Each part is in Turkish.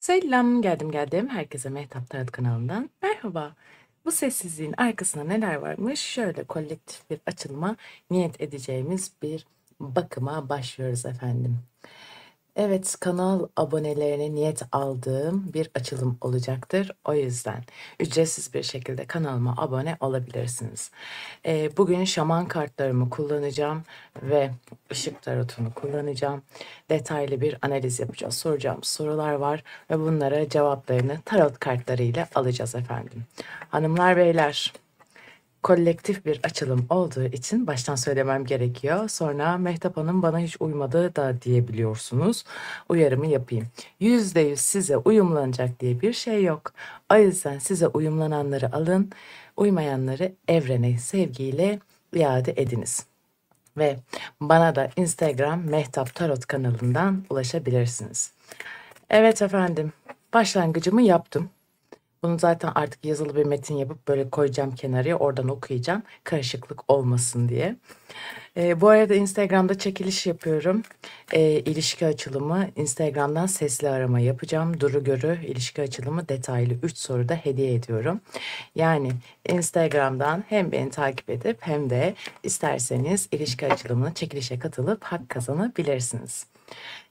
Selam, geldim. Herkese Mehtap Tarot kanalından merhaba. Bu sessizliğin arkasında neler varmış? Şöyle kolektif bir açılıma niyet edeceğimiz bir bakıma başlıyoruz efendim. Evet, kanal abonelerine niyet aldığım bir açılım olacaktır. O yüzden ücretsiz bir şekilde kanalıma abone olabilirsiniz. Bugün şaman kartlarımı kullanacağım ve ışık tarotunu kullanacağım. Detaylı bir analiz yapacağız. Soracağım sorular var ve bunlara cevaplarını tarot kartlarıyla alacağız efendim. Hanımlar, beyler, kolektif bir açılım olduğu için baştan söylemem gerekiyor. Sonra Mehtap Hanım bana hiç uymadı da diyebiliyorsunuz. Uyarımı yapayım. %100 size uyumlanacak diye bir şey yok. O yüzden size uyumlananları alın, uymayanları evrene sevgiyle iade ediniz. Ve bana da Instagram Mehtap Tarot kanalından ulaşabilirsiniz. Evet efendim, başlangıcımı yaptım. Bunu zaten artık yazılı bir metin yapıp böyle koyacağım kenarıya, oradan okuyacağım. Karışıklık olmasın diye. Bu arada Instagram'da çekiliş yapıyorum. İlişki açılımı Instagram'dan sesli arama yapacağım. Duru Görü ilişki açılımı detaylı 3 soruda hediye ediyorum. Yani Instagram'dan hem beni takip edip hem de isterseniz ilişki açılımına çekilişe katılıp hak kazanabilirsiniz.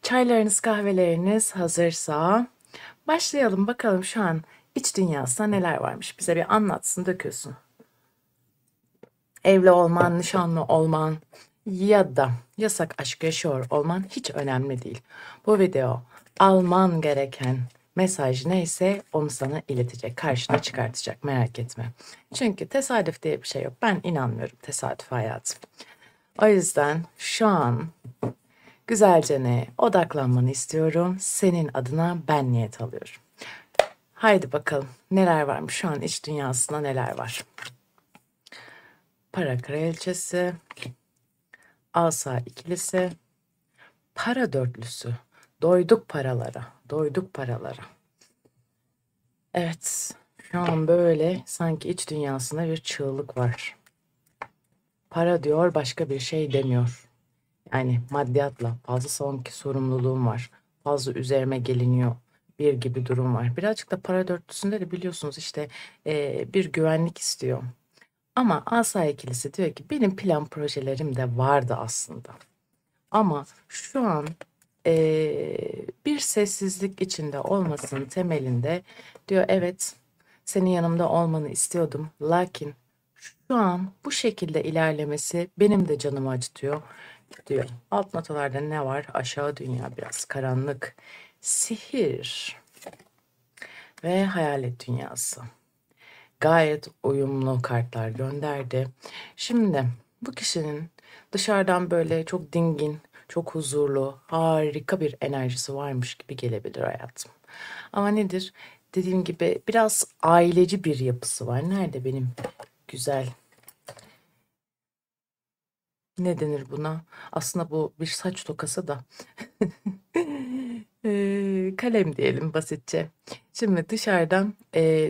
Çaylarınız, kahveleriniz hazırsa başlayalım bakalım şu an iç dünyasında neler varmış. Bize bir anlatsın, dökülsün. Evli olman, nişanlı olman ya da yasak aşk yaşıyor olman hiç önemli değil. Bu video alman gereken mesaj neyse onu sana iletecek, karşına çıkartacak, merak etme. Çünkü tesadüf diye bir şey yok. Ben inanmıyorum tesadüf hayatım. O yüzden şu an güzelce ne odaklanmanı istiyorum. Senin adına ben niyet alıyorum. Haydi bakalım neler varmış şu an iç dünyasında, neler var. Para kraliçesi, asa ikilisi, para dörtlüsü. Doyduk paralara, doyduk paralara. Evet, şu an böyle sanki iç dünyasında bir çığlık var. Para diyor, başka bir şey demiyor. Yani maddiyatla fazla sanki sorumluluğum var. Fazla üzerime geliniyor bir gibi durum var. Birazcık da para dörtlüsünde de biliyorsunuz işte bir güvenlik istiyor. Ama asa ikilisi diyor ki benim plan projelerim de vardı aslında. Ama şu an bir sessizlik içinde olmasının temelinde diyor evet, senin yanımda olmanı istiyordum. Lakin şu an bu şekilde ilerlemesi benim de canımı acıtıyor diyor. Alt notalarda ne var? Aşağı dünya, biraz karanlık, sihir ve hayalet dünyası. Gayet uyumlu kartlar gönderdi. Şimdi bu kişinin dışarıdan böyle çok dingin, çok huzurlu, harika bir enerjisi varmış gibi gelebilir hayatım. Ama nedir? Dediğim gibi biraz aileci bir yapısı var. Nerede benim güzel, ne denir buna? Aslında bu bir saç tokası da. Kalem diyelim basitçe. Şimdi dışarıdan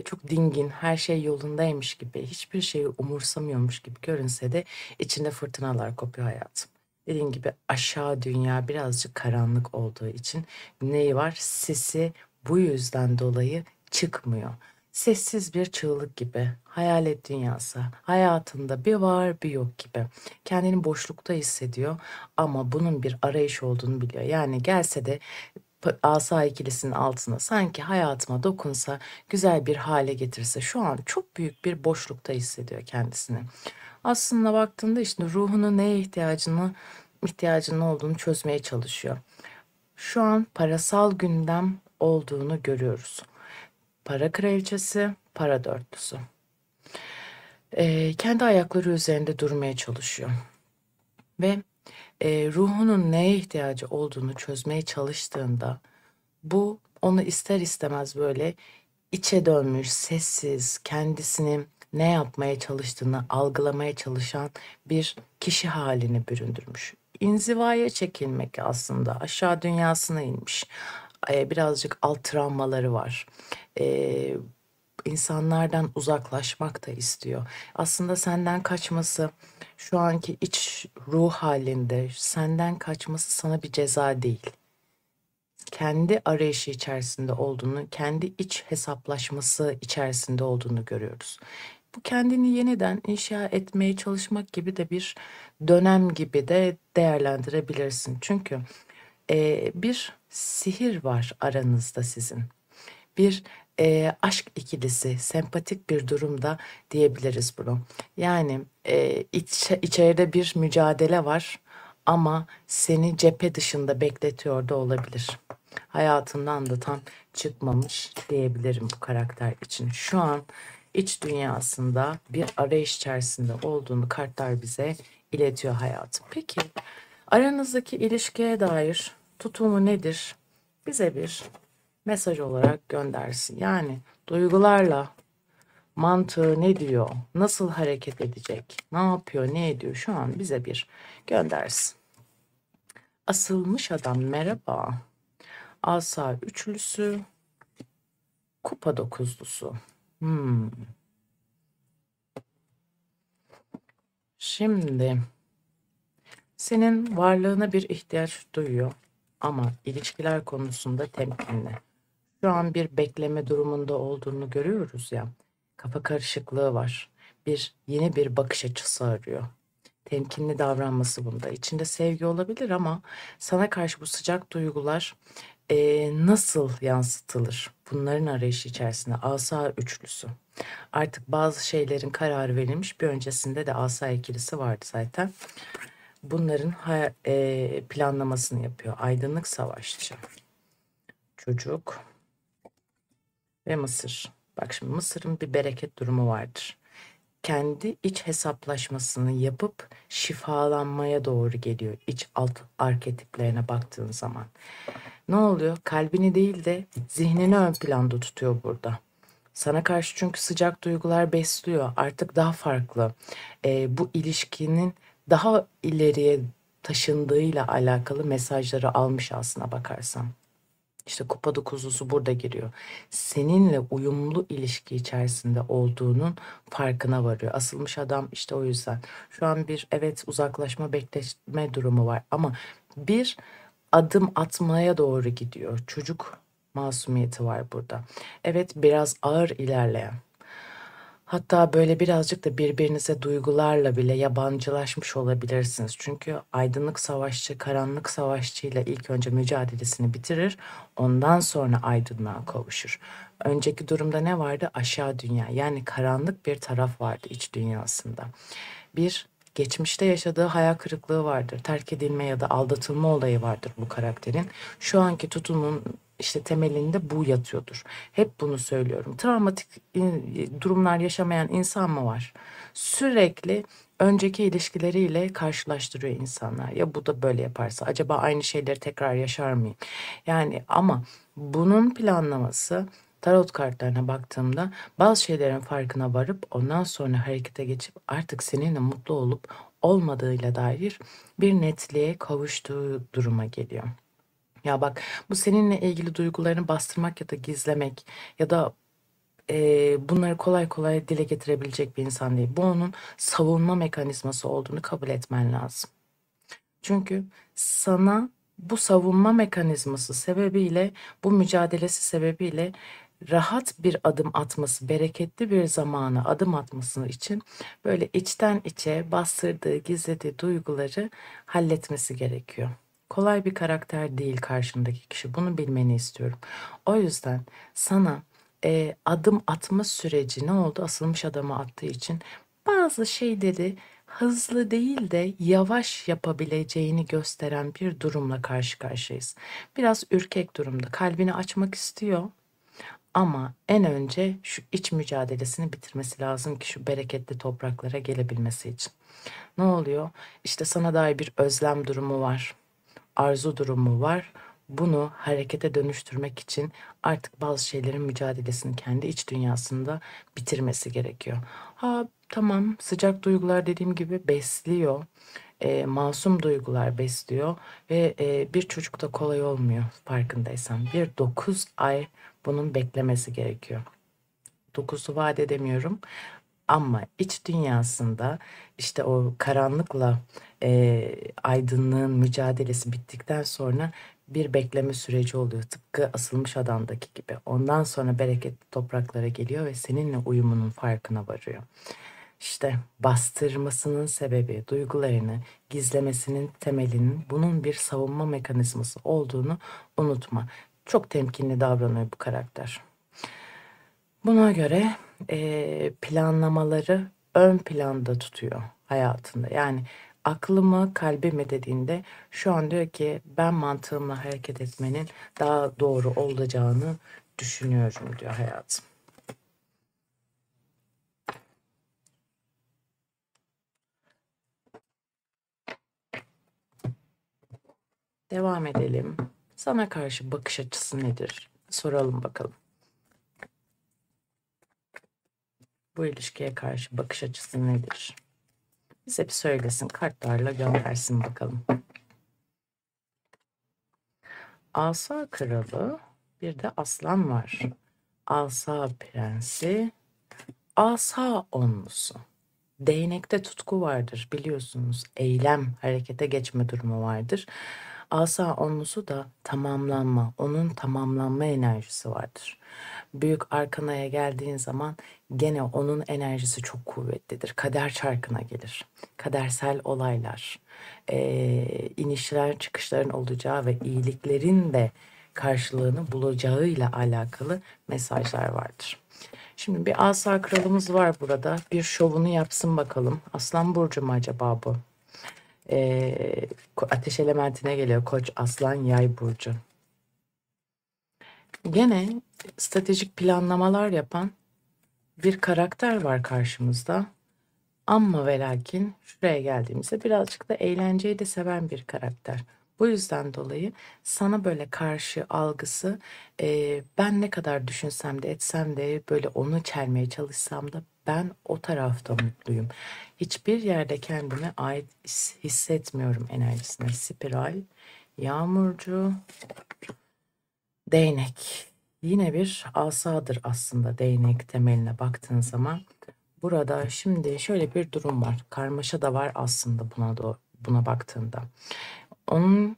çok dingin, her şey yolundaymış gibi, hiçbir şeyi umursamıyormuş gibi görünse de içinde fırtınalar kopuyor hayatım. Dediğim gibi aşağı dünya birazcık karanlık olduğu için neyi var? Sesi bu yüzden dolayı çıkmıyor. Sessiz bir çığlık gibi, hayalet dünyası, hayatında bir var bir yok gibi. Kendini boşlukta hissediyor ama bunun bir arayış olduğunu biliyor. Yani gelse de asa ikilisinin altına sanki hayatıma dokunsa, güzel bir hale getirse, şu an çok büyük bir boşlukta hissediyor kendisini. Aslında baktığında işte ruhunun neye ihtiyacının olduğunu çözmeye çalışıyor. Şu an parasal gündem olduğunu görüyoruz. Para kraliçesi, para dörtlüsü. Kendi ayakları üzerinde durmaya çalışıyor. Ve ruhunun neye ihtiyacı olduğunu çözmeye çalıştığında bu onu ister istemez böyle içe dönmüş, sessiz, kendisini ne yapmaya çalıştığını algılamaya çalışan bir kişi haline büründürmüş. İnzivaya çekilmek, aslında aşağı dünyasına inmiş. Birazcık alt travmaları var. E, insanlardan uzaklaşmak da istiyor. Aslında senden kaçması, şu anki iç ruh halinde senden kaçması sana bir ceza değil. kendi arayışı içerisinde olduğunu, kendi iç hesaplaşması içerisinde olduğunu görüyoruz. Bu kendini yeniden inşa etmeye çalışmak gibi de bir dönem gibi de değerlendirebilirsin. Çünkü bir sihir var aranızda sizin. Bir aşk ikilisi, sempatik bir durumda diyebiliriz bunu. Yani içeride bir mücadele var ama seni cephe dışında bekletiyor da olabilir. Hayatından da tam çıkmamış diyebilirim bu karakter için. Şu an iç dünyasında bir arayış içerisinde olduğunu kartlar bize iletiyor hayatım. Peki aranızdaki ilişkiye dair tutumu nedir? Bize bir mesaj olarak göndersin. Yani duygularla mantığı ne diyor? Nasıl hareket edecek? Ne yapıyor? Ne ediyor? Şu an bize bir göndersin. Asılmış adam merhaba. Asa üçlüsü, kupa dokuzlusu. Şimdi senin varlığına bir ihtiyaç duyuyor ama ilişkiler konusunda temkinli. Şu an bir bekleme durumunda olduğunu görüyoruz ya. Kafa karışıklığı var. Yeni bir bakış açısı arıyor. Temkinli davranması bunda. İçinde sevgi olabilir ama sana karşı bu sıcak duygular nasıl yansıtılır? Bunların arayışı içerisinde asa üçlüsü. Artık bazı şeylerin kararı verilmiş. Bir öncesinde de asa ikilisi vardı zaten. Bunların planlamasını yapıyor. Aydınlık savaşçı, çocuk ve Mısır. Bak şimdi Mısır'ın bir bereket durumu vardır. Kendi iç hesaplaşmasını yapıp şifalanmaya doğru geliyor iç alt arketiplerine baktığın zaman. Ne oluyor? Kalbini değil de zihnini ön planda tutuyor burada. Sana karşı çünkü sıcak duygular besliyor. Artık daha farklı. Bu ilişkinin daha ileriye taşındığıyla alakalı mesajları almış aslına bakarsan. İşte kupa dokuzlusu burada giriyor. Seninle uyumlu ilişki içerisinde olduğunun farkına varıyor. Asılmış adam işte o yüzden. Şu an bir evet uzaklaşma bekleme durumu var ama bir adım atmaya doğru gidiyor. Çocuk masumiyeti var burada. Evet biraz ağır ilerleyen. Hatta böyle birazcık da birbirinize duygularla bile yabancılaşmış olabilirsiniz. Çünkü aydınlık savaşçı, karanlık savaşçıyla ilk önce mücadelesini bitirir, ondan sonra aydınlığa kavuşur. Önceki durumda ne vardı? Aşağı dünya, yani karanlık bir taraf vardı iç dünyasında. Bir geçmişte yaşadığı hayal kırıklığı vardır. Terk edilme ya da aldatılma olayı vardır bu karakterin. Şu anki tutumun işte temelinde bu yatıyordur. Hep bunu söylüyorum. Travmatik durumlar yaşamayan insan mı var? Sürekli önceki ilişkileriyle karşılaştırıyor insanlar. Ya bu da böyle yaparsa acaba aynı şeyleri tekrar yaşar mıyım? Yani ama bunun planlaması tarot kartlarına baktığımda bazı şeylerin farkına varıp ondan sonra harekete geçip artık seninle mutlu olup olmadığıyla dair bir netliğe kavuştuğu duruma geliyor. Ya bak bu seninle ilgili duygularını bastırmak ya da gizlemek ya da bunları kolay kolay dile getirebilecek bir insan değil. Bu onun savunma mekanizması olduğunu kabul etmen lazım. Çünkü sana bu savunma mekanizması sebebiyle, bu mücadelesi sebebiyle rahat bir adım atması, bereketli bir zamana adım atması için böyle içten içe bastırdığı, gizlediği duyguları halletmesi gerekiyor. Kolay bir karakter değil karşındaki kişi. Bunu bilmeni istiyorum. O yüzden sana adım atma süreci ne oldu? Asılmış adamı attığı için bazı şeyleri hızlı değil de yavaş yapabileceğini gösteren bir durumla karşı karşıyayız. Biraz ürkek durumda. Kalbini açmak istiyor ama en önce şu iç mücadelesini bitirmesi lazım ki şu bereketli topraklara gelebilmesi için. Ne oluyor? İşte sana dair bir özlem durumu var, arzu durumu var. Bunu harekete dönüştürmek için artık bazı şeylerin mücadelesini kendi iç dünyasında bitirmesi gerekiyor. Ha tamam, sıcak duygular dediğim gibi besliyor. Masum duygular besliyor ve bir çocuk da kolay olmuyor farkındaysan. Bir 9 ay bunun beklemesi gerekiyor. 9'u vaat edemiyorum ama iç dünyasında işte o karanlıkla aydınlığın mücadelesi bittikten sonra bir bekleme süreci oluyor. Tıpkı asılmış adamdaki gibi. Ondan sonra bereketli topraklara geliyor ve seninle uyumunun farkına varıyor. İşte bastırmasının sebebi, duygularını gizlemesinin temelinin bunun bir savunma mekanizması olduğunu unutma. Çok temkinli davranıyor bu karakter. Buna göre planlamaları ön planda tutuyor hayatında. Yani aklı mı kalbi mi dediğinde şu an diyor ki ben mantığımla hareket etmenin daha doğru olacağını düşünüyorum diyor hayatım. Devam edelim. Sana karşı bakış açısı nedir? Soralım bakalım. Bu ilişkiye karşı bakış açısı nedir? Bize bir söylesin, kartlarla göndersin bakalım. Asa kralı, bir de aslan var. Asa prensi, asa onlusu. Değnekte tutku vardır biliyorsunuz. Eylem, harekete geçme durumu vardır. Asa onlusu da tamamlanma, onun tamamlanma enerjisi vardır. Büyük arkanaya geldiğin zaman gene onun enerjisi çok kuvvetlidir. Kader çarkına gelir. Kadersel olaylar, inişler çıkışların olacağı ve iyiliklerin de karşılığını bulacağıyla alakalı mesajlar vardır. Şimdi bir asa kralımız var burada. Bir şovunu yapsın bakalım. Aslan burcu mu acaba bu? Ateş elementine geliyor. Koç, aslan, yay burcu. Gene stratejik planlamalar yapan bir karakter var karşımızda. Ama ve lakin şuraya geldiğimizde birazcık da eğlenceyi de seven bir karakter. Bu yüzden dolayı sana böyle karşı algısı ben ne kadar düşünsem de etsem de böyle onu çelmeye çalışsam da ben o tarafta mutluyum. Hiçbir yerde kendime ait hissetmiyorum enerjisine. Spiral, yağmurcu, değnek. Yine bir asadır aslında değnek temeline baktığın zaman. Burada şimdi şöyle bir durum var. Karmaşa da var aslında buna baktığında. Onun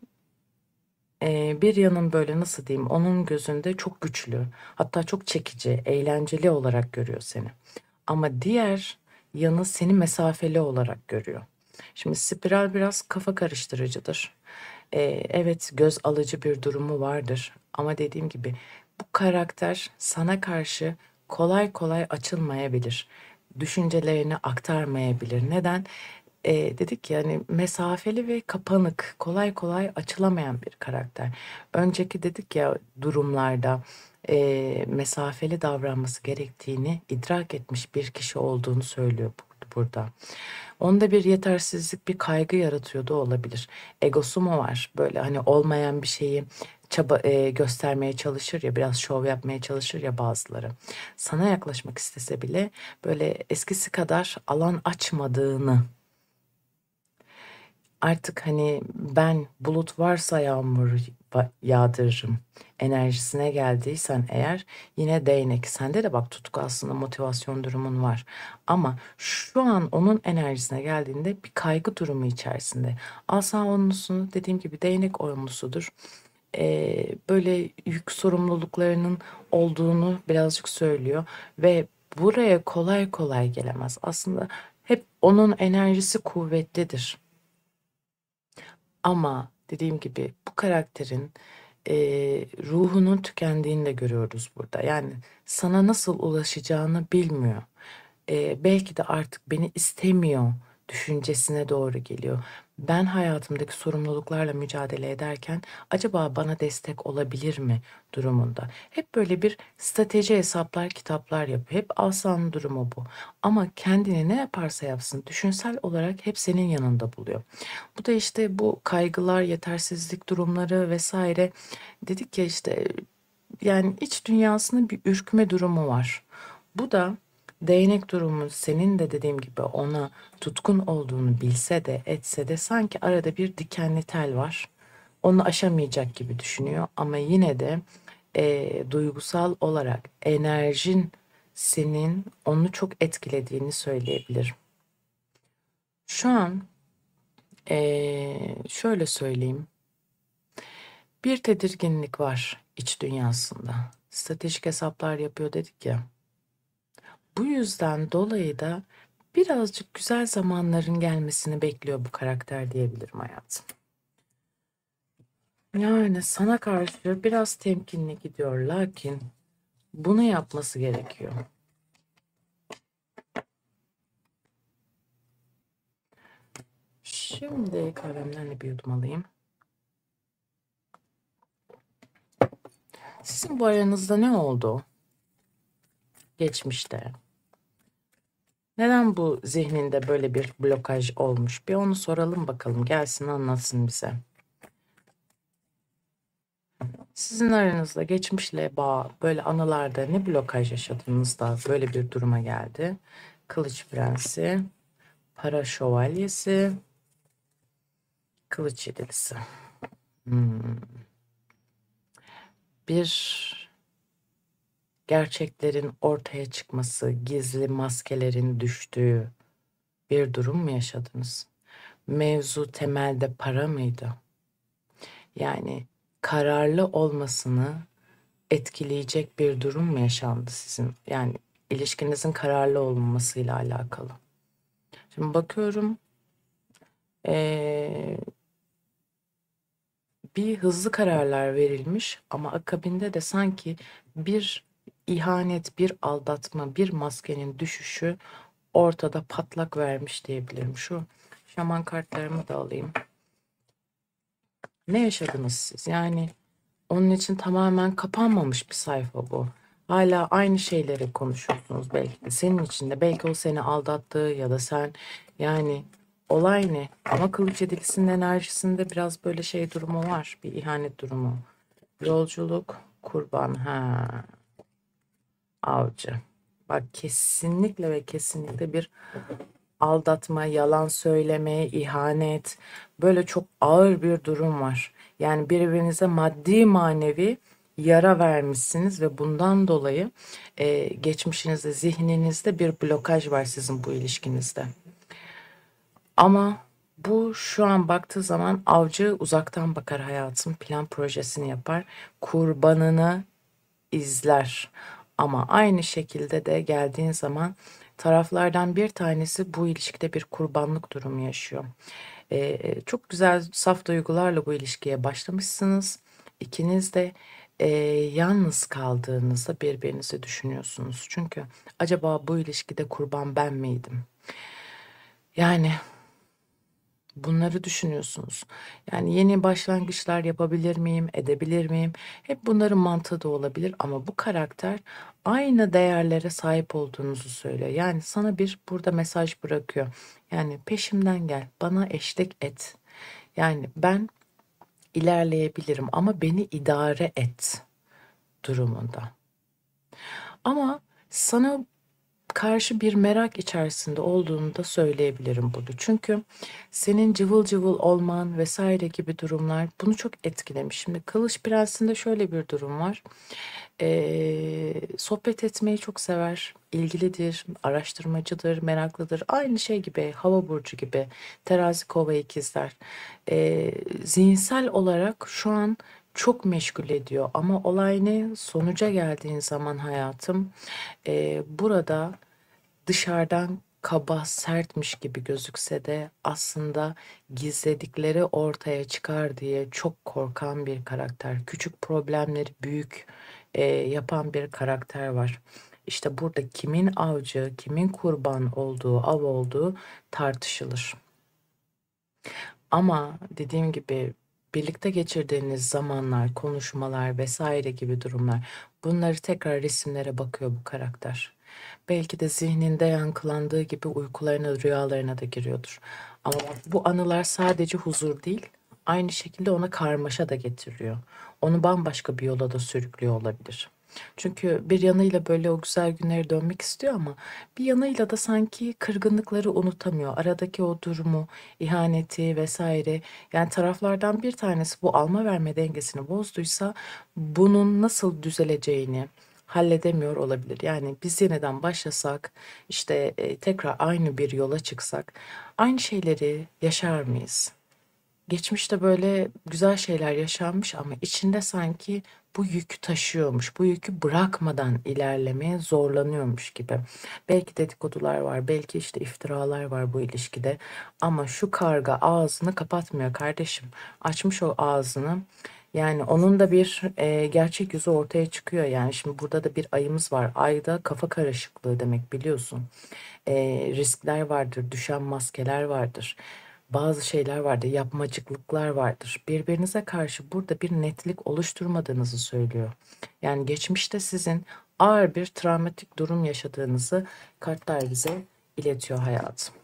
bir yanın böyle nasıl diyeyim, onun gözünde çok güçlü, hatta çok çekici, eğlenceli olarak görüyor seni. Ama diğer yanı seni mesafeli olarak görüyor. Şimdi spiral biraz kafa karıştırıcıdır. Evet, göz alıcı bir durumu vardır. Ama dediğim gibi bu karakter sana karşı kolay kolay açılmayabilir. Düşüncelerini aktarmayabilir. Neden? Dedik ya hani mesafeli ve kapanık, kolay kolay açılamayan bir karakter. Önceki dedik ya durumlarda mesafeli davranması gerektiğini idrak etmiş bir kişi olduğunu söylüyor burada. Onda bir yetersizlik, bir kaygı yaratıyor da olabilir. Egosu mu var? Böyle hani olmayan bir şeyi göstermeye çalışır ya, biraz şov yapmaya çalışır ya bazıları. Sana yaklaşmak istese bile böyle eskisi kadar alan açmadığını, artık hani ben bulut varsa yağmur yağdırırım enerjisine geldiysen eğer, yine değnek. Sende de bak tutku, aslında motivasyon durumun var. Ama şu an onun enerjisine geldiğinde bir kaygı durumu içerisinde. Asa onlusu dediğim gibi değnek onlusudur. Böyle yük sorumluluklarının olduğunu birazcık söylüyor ve buraya kolay kolay gelemez. Aslında hep onun enerjisi kuvvetlidir. Ama dediğim gibi bu karakterin ruhunun tükendiğini de görüyoruz burada. Yani sana nasıl ulaşacağını bilmiyor. Belki de artık beni istemiyor düşüncesine doğru geliyor. Ben hayatımdaki sorumluluklarla mücadele ederken acaba bana destek olabilir mi durumunda. Hep böyle bir strateji hesaplar, kitaplar yapıyor. Hep asanın durumu bu. Ama kendini ne yaparsa yapsın düşünsel olarak hep senin yanında buluyor. Bu da işte bu kaygılar, yetersizlik durumları vesaire, dedik ya işte, yani iç dünyasında bir ürkme durumu var. Bu da değnek durumu, senin de dediğim gibi ona tutkun olduğunu bilse de etse de sanki arada bir dikenli tel var. Onu aşamayacak gibi düşünüyor ama yine de duygusal olarak enerjin senin onu çok etkilediğini söyleyebilirim. Şu an şöyle söyleyeyim. Bir tedirginlik var iç dünyasında. Stratejik hesaplar yapıyor dedik ya. Bu yüzden dolayı da birazcık güzel zamanların gelmesini bekliyor bu karakter diyebilirim hayatım. Yani sana karşı biraz temkinli gidiyor, lakin bunu yapması gerekiyor. Şimdi kahvemden de bir yudum alayım. Sizin bu aranızda ne oldu? Geçmişte. Neden bu zihninde böyle bir blokaj olmuş? Bir onu soralım bakalım. Gelsin anlatsın bize. Sizin aranızda geçmişle bağ, böyle anılarda ne blokaj yaşadınız da böyle bir duruma geldi? Kılıç Prensi, Para Şövalyesi, Kılıç Yedilisi. Bir gerçeklerin ortaya çıkması, gizli maskelerin düştüğü bir durum mu yaşadınız? Mevzu temelde para mıydı? Yani kararlı olmasını etkileyecek bir durum mu yaşandı sizin? Yani ilişkinizin kararlı olmasıyla alakalı. Şimdi bakıyorum bir hızlı kararlar verilmiş ama akabinde de sanki bir ihanet, bir aldatma, bir maskenin düşüşü ortada patlak vermiş diyebilirim. Şu şaman kartlarımı da alayım. Ne yaşadınız siz? Yani onun için tamamen kapanmamış bir sayfa bu. Hala aynı şeyleri konuşuyorsunuz belki de. Senin için de belki o seni aldattı ya da sen, yani olay ne? Ama Kılıç Yedilisinin enerjisinde biraz böyle şey durumu var. Bir ihanet durumu. Yolculuk, kurban, avcı. Bak kesinlikle ve kesinlikle bir aldatma, yalan söyleme, ihanet, böyle çok ağır bir durum var. Yani birbirinize maddi manevi yara vermişsiniz ve bundan dolayı geçmişinizde, zihninizde bir blokaj var sizin bu ilişkinizde. Ama bu şu an baktığı zaman avcı uzaktan bakar hayatım, plan projesini yapar, kurbanını izler. Ama aynı şekilde de geldiğin zaman taraflardan bir tanesi bu ilişkide bir kurbanlık durumu yaşıyor. Çok güzel saf duygularla bu ilişkiye başlamışsınız. İkiniz de yalnız kaldığınızda birbirinizi düşünüyorsunuz. Çünkü acaba bu ilişkide kurban ben miydim? Yani bunları düşünüyorsunuz. Yani yeni başlangıçlar yapabilir miyim, edebilir miyim? Hep bunların mantığı da olabilir ama bu karakter aynı değerlere sahip olduğunuzu söylüyor. Yani sana bir burada mesaj bırakıyor. Yani peşimden gel, bana eşlik et. Yani ben ilerleyebilirim ama beni idare et durumunda. Ama sana karşı bir merak içerisinde olduğunu da söyleyebilirim burada. Çünkü senin cıvıl cıvıl olman vesaire gibi durumlar bunu çok etkilemiş. Şimdi Kılıç Prensi'nde şöyle bir durum var. Sohbet etmeyi çok sever, ilgilidir, araştırmacıdır, meraklıdır. Aynı şey gibi, hava burcu gibi, terazi kova ikizler. Zihinsel olarak şu an çok meşgul ediyor ama olay ne? Sonuca geldiğin zaman hayatım, burada dışarıdan kaba, sertmiş gibi gözükse de aslında gizledikleri ortaya çıkar diye çok korkan bir karakter. Küçük problemleri büyük yapan bir karakter var. İşte burada kimin avcı, kimin kurban olduğu, av olduğu tartışılır. Ama dediğim gibi birlikte geçirdiğiniz zamanlar, konuşmalar vesaire gibi durumlar, bunları tekrar resimlere bakıyor bu karakter. Belki de zihninde yankılandığı gibi uykularına, rüyalarına da giriyordur. Ama bak, bu anılar sadece huzur değil, aynı şekilde ona karmaşa da getiriyor. Onu bambaşka bir yola da sürüklüyor olabilir. Çünkü bir yanıyla böyle o güzel günlere dönmek istiyor ama bir yanıyla da sanki kırgınlıkları unutamıyor. Aradaki o durumu, ihaneti vesaire. Yani taraflardan bir tanesi bu alma verme dengesini bozduysa bunun nasıl düzeleceğini halledemiyor olabilir. Yani biz yeniden başlasak, işte tekrar aynı bir yola çıksak aynı şeyleri yaşar mıyız? Geçmişte böyle güzel şeyler yaşanmış ama içinde sanki bu yükü taşıyormuş, bu yükü bırakmadan ilerlemeye zorlanıyormuş gibi. Belki dedikodular var, belki işte iftiralar var bu ilişkide ama şu karga ağzını kapatmıyor kardeşim. Açmış o ağzını. Yani onun da bir gerçek yüzü ortaya çıkıyor. Yani şimdi burada da bir ayımız var. Ayda kafa karışıklığı demek biliyorsun. Riskler vardır, düşen maskeler vardır. Bazı şeyler vardır, yapmacıklıklar vardır. Birbirinize karşı burada bir netlik oluşturmadığınızı söylüyor. Yani geçmişte sizin ağır bir travmatik durum yaşadığınızı kartlar bize iletiyor hayatım.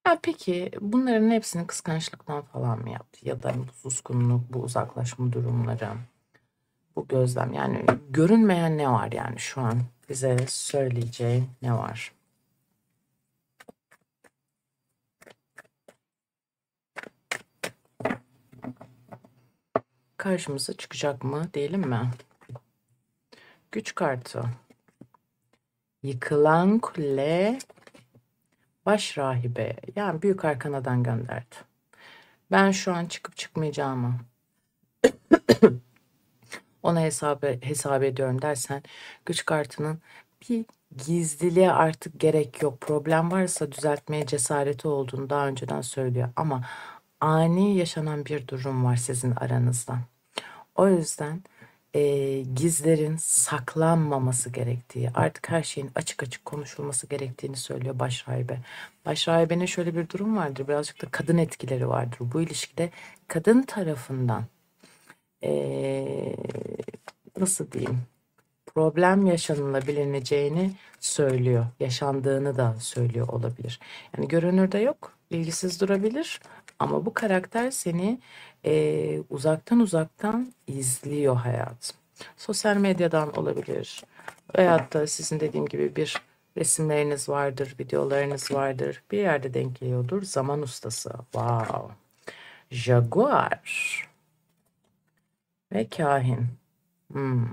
Ya peki bunların hepsini kıskançlıktan falan mı yaptı? Ya da bu suskunluk, bu uzaklaşma durumları, bu gözlem. Yani görünmeyen ne var yani şu an bize söyleyeceği ne var? Karşımıza çıkacak mı, diyelim mi? Güç kartı. Yıkılan kule, baş rahibe. Yani büyük arkanadan gönderdi. Ben şu an çıkıp çıkmayacağımı ona hesap ediyorum dersen, güç kartının bir gizliliğe artık gerek yok. Problem varsa düzeltmeye cesareti olduğunu daha önceden söylüyor. Ama ani yaşanan bir durum var sizin aranızda. O yüzden gizlerin saklanmaması gerektiği, artık her şeyin açık açık konuşulması gerektiğini söylüyor başrahibe. Başrahibenin şöyle bir durum vardır, birazcık da kadın etkileri vardır. Bu ilişkide kadın tarafından eee, nasıl diyeyim, problem yaşanılabileceğini söylüyor. Yaşandığını da söylüyor olabilir. Yani görünürde yok, ilgisiz durabilir ama bu karakter seni uzaktan uzaktan izliyor hayatım. Sosyal medyadan olabilir. Veyahut da sizin dediğim gibi bir resimleriniz vardır, videolarınız vardır. Bir yerde denk geliyordur. Zaman ustası. Wow. Jaguar ve kahin. Hmm.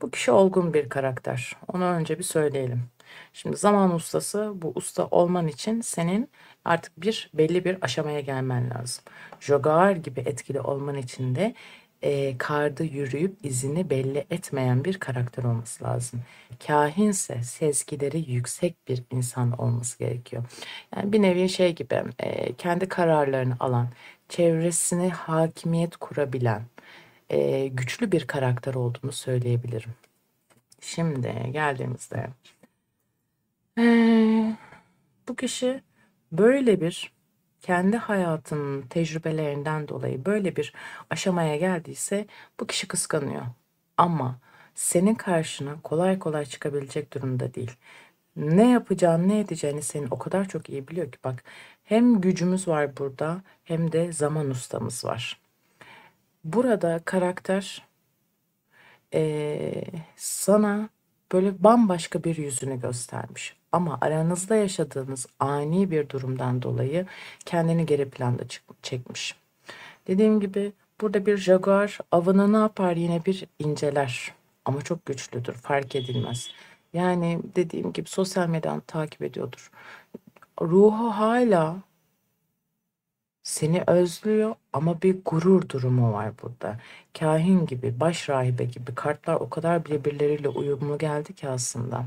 Bu kişi olgun bir karakter. Onu önce bir söyleyelim. Şimdi zaman ustası, bu usta olman için senin artık belli bir aşamaya gelmen lazım. Jogar gibi etkili olman için de karda yürüyüp izini belli etmeyen bir karakter olması lazım. Kahinse sezgileri yüksek bir insan olması gerekiyor. Yani bir nevi şey gibi, kendi kararlarını alan, çevresine hakimiyet kurabilen, güçlü bir karakter olduğunu söyleyebilirim. Şimdi geldiğimizde bu kişi böyle bir kendi hayatının tecrübelerinden dolayı böyle bir aşamaya geldiyse bu kişi kıskanıyor. Ama senin karşına kolay kolay çıkabilecek durumda değil. Ne yapacağını, ne edeceğini senin o kadar çok iyi biliyor ki, bak, hem gücümüz var burada hem de zaman ustamız var. Burada karakter sana böyle bambaşka bir yüzünü göstermiş. Ama aranızda yaşadığınız ani bir durumdan dolayı kendini geri planda çekmiş. Dediğim gibi burada bir jaguar avını ne yapar, yine bir inceler. Ama çok güçlüdür, fark edilmez. Yani dediğim gibi sosyal medyadan takip ediyordur. Ruhu hala seni özlüyor ama bir gurur durumu var burada. Kahin gibi, baş rahibe gibi kartlar o kadar birbirleriyle uyumlu geldi ki aslında.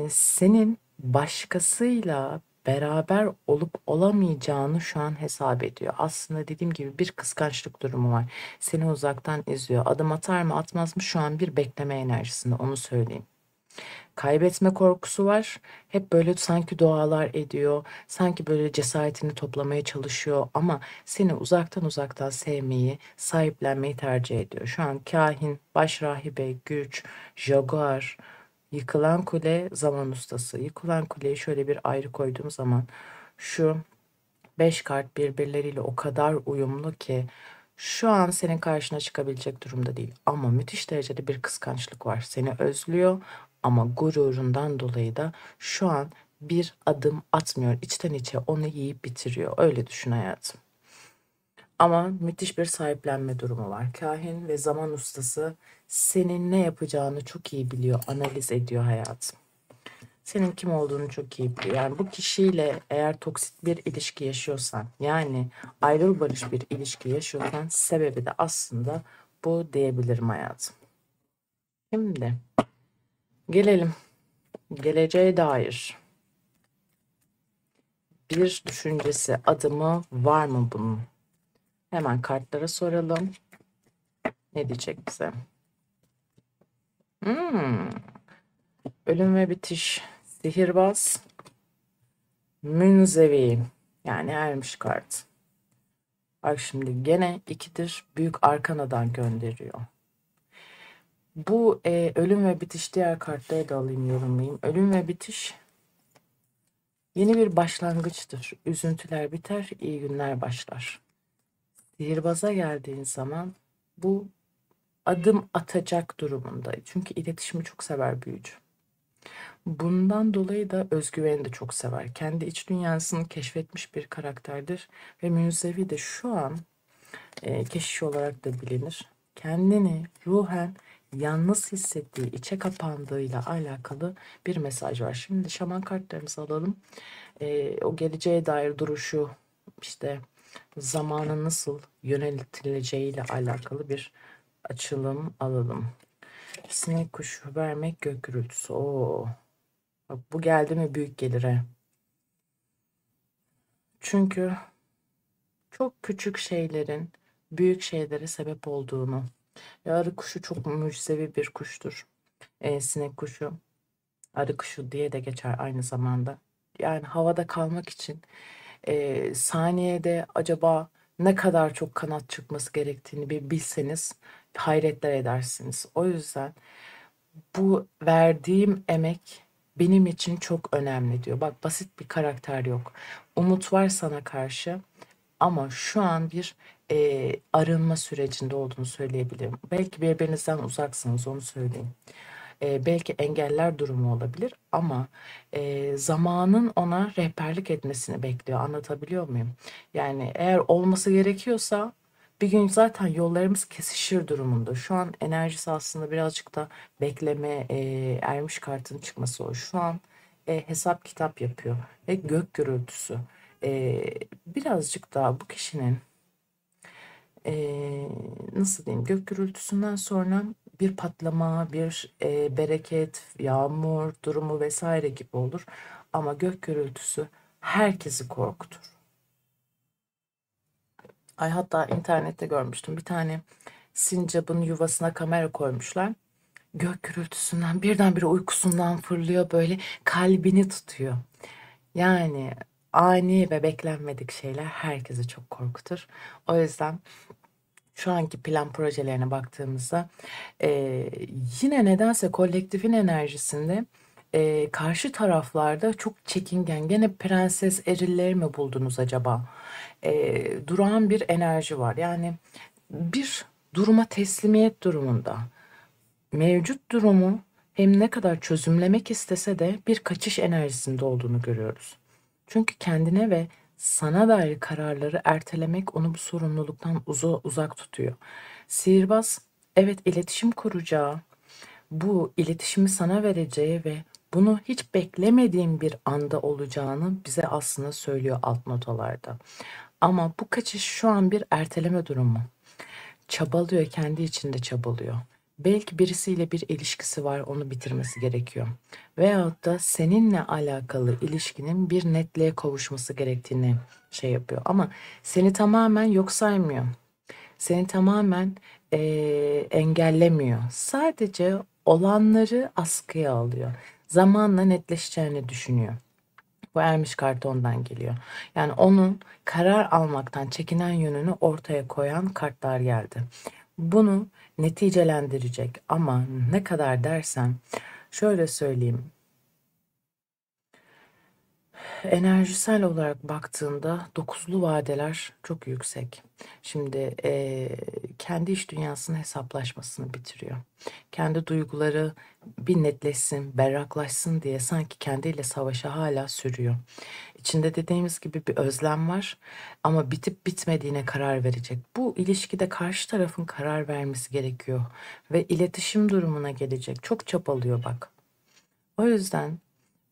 Senin başkasıyla beraber olup olamayacağını şu an hesap ediyor. Aslında dediğim gibi bir kıskançlık durumu var. Seni uzaktan izliyor. Adım atar mı atmaz mı şu an bir bekleme enerjisinde, onu söyleyeyim. Kaybetme korkusu var. Hep böyle sanki dualar ediyor. Sanki böyle cesaretini toplamaya çalışıyor ama seni uzaktan uzaktan sevmeyi, sahiplenmeyi tercih ediyor. Şu an kahin, baş rahibe, güç, jaguar, yıkılan kule, zaman ustası. Yıkılan kuleyi şöyle bir ayrı koyduğum zaman şu 5 kart birbirleriyle o kadar uyumlu ki şu an senin karşına çıkabilecek durumda değil. Ama müthiş derecede bir kıskançlık var. Seni özlüyor ama gururundan dolayı da şu an bir adım atmıyor. İçten içe onu yiyip bitiriyor. Öyle düşün hayatım. Ama müthiş bir sahiplenme durumu var. Kahin ve zaman ustası senin ne yapacağını çok iyi biliyor, analiz ediyor hayatım. Senin kim olduğunu çok iyi biliyor. Yani bu kişiyle eğer toksit bir ilişki yaşıyorsan, yani ayrıl barış bir ilişki yaşıyorsan, sebebi de aslında bu diyebilirim hayatım. Şimdi gelelim geleceğe dair bir düşüncesi, adımı var mı bunun? Hemen kartlara soralım. Ne diyecek bize? Ölüm ve bitiş, sihirbaz, münzevi, yani ermiş kart. Bak şimdi gene ikidir büyük arkanadan gönderiyor. Bu ölüm ve bitiş, diğer kartları da alayım, yorumlayayım. Ölüm ve bitiş yeni bir başlangıçtır. Üzüntüler biter, iyi günler başlar. Sihirbaza geldiğin zaman bu adım atacak durumunda. Çünkü iletişimi çok sever büyücü. Bundan dolayı da özgüveni de çok sever. Kendi iç dünyasını keşfetmiş bir karakterdir. Ve Münzevi de şu an keşiş olarak da bilinir. Kendini ruhen yalnız hissettiği, içe kapandığıyla alakalı bir mesaj var. Şimdi şaman kartlarımızı alalım. O geleceğe dair duruşu, işte zamanın nasıl yönetileceğiyle alakalı bir açılım alalım. Sinek kuşu vermek, gök gürültüsü. Oo. Bak, bu geldi mi büyük gelir he. Çünkü çok küçük şeylerin büyük şeylere sebep olduğunu. Ve arı kuşu çok mucizevi bir kuştur. Sinek kuşu, arı kuşu diye de geçer aynı zamanda. Yani havada kalmak için saniyede acaba ne kadar çok kanat çıkması gerektiğini bir bilseniz hayretler edersiniz. O yüzden bu verdiğim emek benim için çok önemli diyor. Bak, basit bir karakter yok. Umut var sana karşı ama şu an bir arınma sürecinde olduğunu söyleyebilirim. Belki birbirinizden uzaksınız, onu söyleyeyim. Belki engeller durumu olabilir ama zamanın ona rehberlik etmesini bekliyor. Anlatabiliyor muyum? Yani eğer olması gerekiyorsa bir gün zaten yollarımız kesişir durumunda. Şu an enerjisi aslında birazcık da bekleme, ermiş kartın çıkması o. Şu an hesap kitap yapıyor ve gök gürültüsü. Birazcık daha bu kişinin nasıl diyeyim, gök gürültüsünden sonra bir patlama, bir bereket, yağmur durumu vesaire gibi olur. Ama gök gürültüsü herkesi korkutur. Ay, hatta internette görmüştüm, bir tane sincapın yuvasına kamera koymuşlar. Gök gürültüsünden birdenbire uykusundan fırlıyor, böyle kalbini tutuyor. Yani ani ve beklenmedik şeyler herkesi çok korkutur. O yüzden şu anki plan projelerine baktığımızda yine nedense kolektifin enerjisinde karşı taraflarda çok çekingen, gene prenses erilleri mi buldunuz acaba? Durağan bir enerji var. Yani bir duruma teslimiyet durumunda. Mevcut durumu hem ne kadar çözümlemek istese de bir kaçış enerjisinde olduğunu görüyoruz. Çünkü kendine ve sana dair kararları ertelemek onu bu sorumluluktan uzak tutuyor. Sihirbaz, evet, iletişim kuracağı, bu iletişimi sana vereceği ve bunu hiç beklemediğin bir anda olacağını bize aslında söylüyor alt notalarda. Ama bu kaçış şu an bir erteleme durumu. Çabalıyor, kendi içinde çabalıyor. Belki birisiyle bir ilişkisi var, onu bitirmesi gerekiyor. Veyahut da seninle alakalı ilişkinin bir netliğe kavuşması gerektiğini şey yapıyor. Ama seni tamamen yok saymıyor. Seni tamamen engellemiyor. Sadece olanları askıya alıyor. Zamanla netleşeceğini düşünüyor. Bu ermiş kartı ondan geliyor. Yani onun karar almaktan çekinen yönünü ortaya koyan kartlar geldi. Bunu neticelendirecek ama ne kadar dersen, şöyle söyleyeyim. Enerjisel olarak baktığında dokuzlu vadeler çok yüksek. Şimdi kendi iç dünyasının hesaplaşmasını bitiriyor. Kendi duyguları bir netleşsin, berraklaşsın diye sanki kendiyle savaşı hala sürüyor. İçinde dediğimiz gibi bir özlem var ama bitip bitmediğine karar verecek. Bu ilişkide karşı tarafın karar vermesi gerekiyor ve iletişim durumuna gelecek. Çok çabalıyor bak. O yüzden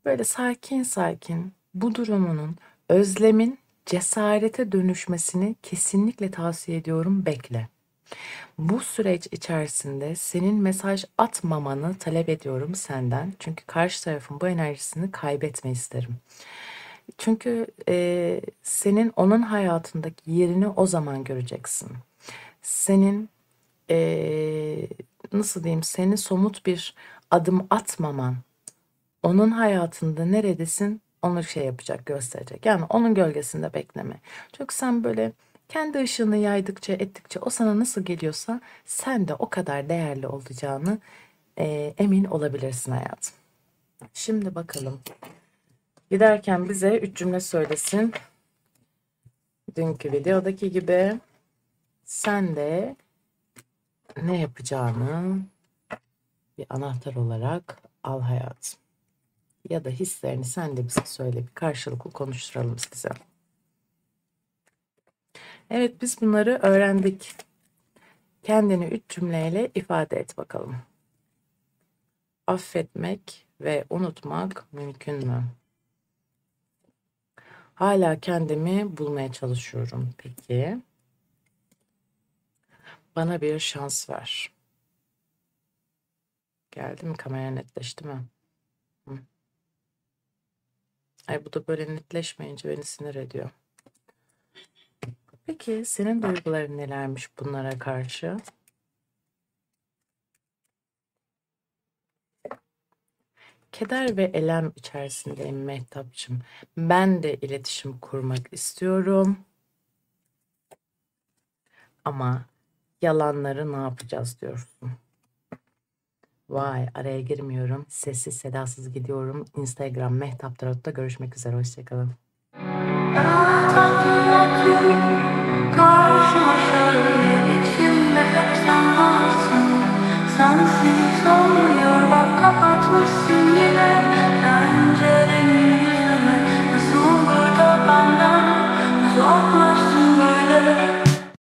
böyle sakin sakin bu durumunun, özlemin cesarete dönüşmesini kesinlikle tavsiye ediyorum. Bekle. Bu süreç içerisinde senin mesaj atmamanı talep ediyorum senden. Çünkü karşı tarafın bu enerjisini kaybetme isterim. Çünkü senin onun hayatındaki yerini o zaman göreceksin. Senin nasıl diyeyim, senin somut bir adım atmaman, onun hayatında neredesin onu şey yapacak, gösterecek. Yani onun gölgesinde bekleme. Çünkü sen böyle kendi ışığını yaydıkça ettikçe o sana nasıl geliyorsa sen de o kadar değerli olacağını emin olabilirsin hayatım. Şimdi bakalım. Giderken bize 3 cümle söylesin. Dünkü videodaki gibi sen de ne yapacağını bir anahtar olarak al hayatım. Ya da hislerini sen de bize söyle, bir karşılıklı konuşturalım size. Evet, biz bunları öğrendik. Kendini 3 cümleyle ifade et bakalım. Affetmek ve unutmak mümkün mü? Hala kendimi bulmaya çalışıyorum. Peki. Bana bir şans ver. Geldi mi? Kamera netleşti mi? Hı. Ay, bu da böyle netleşmeyince beni sinir ediyor. Peki senin duyguların nelermiş bunlara karşı? Keder ve elem içerisindeyim Mehtapçım. Ben de iletişim kurmak istiyorum. Ama yalanları ne yapacağız diyorsun. Vay, araya girmiyorum. Sessiz sedasız gidiyorum. Instagram Mehtap Tarot'ta görüşmek üzere. Hoşçakalın. Sensiz oluyor bak kapatmışsın.